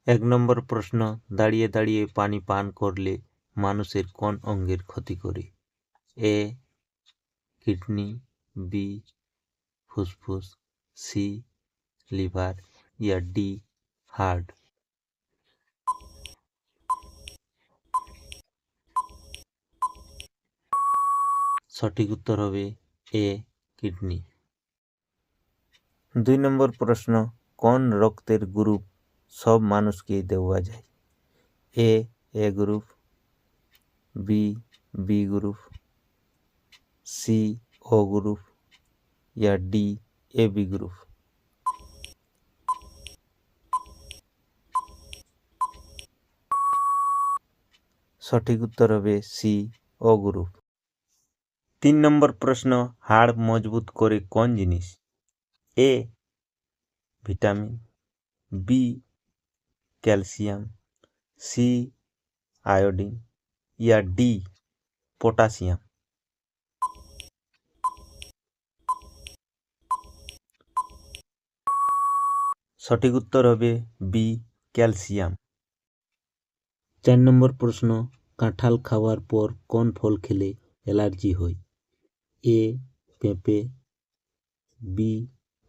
এক নম্বর প্রশ্ন, দাঁড়িয়ে দাঁড়িয়ে পানি পান করলে মানুষের কোন অঙ্গের ক্ষতি করে? এ কিডনি, বি ফুসফুস, সি লিভার, ইয়া ডি হার্ট। সঠিক উত্তর হবে এ কিডনি। 2 নম্বর প্রশ্ন, কোন রক্তের গ্রুপ সব মানুষকেই দেওয়া যায়? এ গ্রুপ, বি গ্রুপ, সি ও গ্রুপ, ইয়া ডি এবি গ্রুপ। সঠিক উত্তর হবে সি ও গ্রুপ। 3 নম্বর প্রশ্ন, হাড় মজবুত করে কোন জিনিস? A vitamin, B calcium, C iodine, ইয়া ডি পটাশিয়াম। সঠিক উত্তর হবে বি ক্যালসিয়াম। 4 নম্বর প্রশ্ন, কাঁঠাল খাওয়ার পর কোন ফল খেলে অ্যালার্জি হয়? এ পেঁপে, বি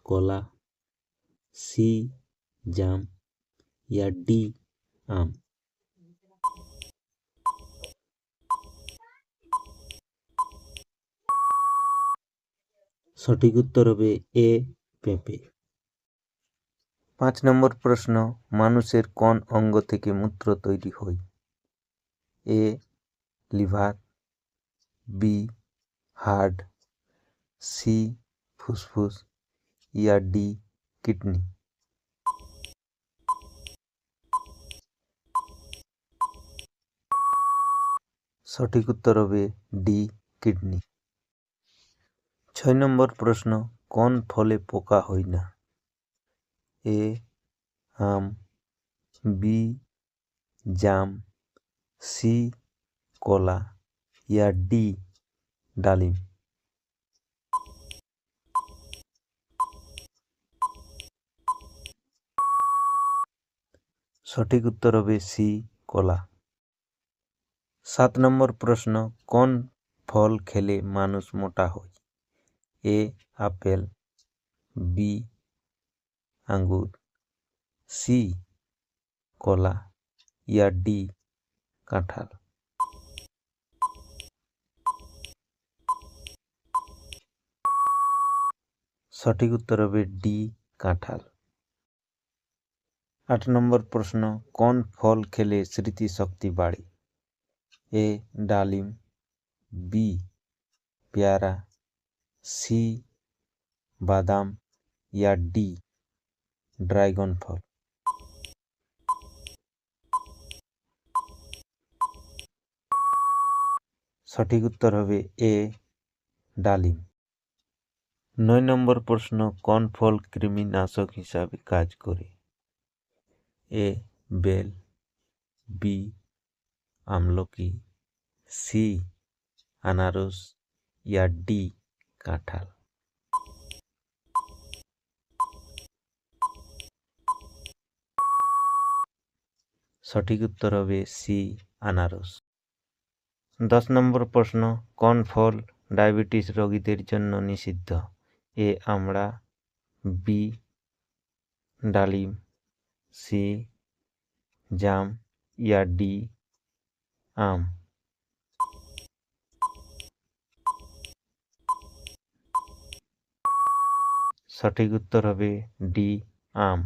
কলা, সি জাম, ইয়া ডি আম। সঠিক উত্তর হবে এ পেঁপে। 5 নম্বর প্রশ্ন, মানুষের কোন অঙ্গ থেকে মূত্র তৈরি হয়? A liver, B heart, C ফুসফুস, ইয়া ডি কিডনি। সঠিক উত্তর হবে ডি কিডনি। 6 নম্বর প্রশ্ন, কোন ফলে পোকা হয় না? এ আম, বি জাম, সি কলা, ইয়া ডি ডালিম। সঠিক উত্তর হবে সি কলা। 7 নম্বর প্রশ্ন, কোন ফল খেলে মানুষ মোটা হয়? এ আপেল, বি আঙ্গুর, সি কলা, ইয়া ডি কাঁঠাল। সঠিক উত্তর হবে ডি কাঁঠাল। 8 নম্বর প্রশ্ন, কোন ফল খেলে স্মৃতিশক্তি বাড়ে? এ ডালিম, বি পেয়ারা, সি বাদাম, ইয়া ডি ড্রাগন ফল। সঠিক উত্তর হবে এ ডালিম। 9 নম্বর প্রশ্ন, কোন ফল কৃমিনাশক হিসাবে কাজ করে? এ বেল, বি আমলকি, সি আনারস, ইয়া ডি কাঁঠাল। সঠিক উত্তর হবে সি আনারস। 10 নম্বর প্রশ্ন, কোন ফল ডায়াবেটিস রোগীদের জন্য নিষিদ্ধ? এ আমড়া, বি ডালিম, সি জাম, ইয়া ডি আম। সঠিক উত্তর হবে ডি আম।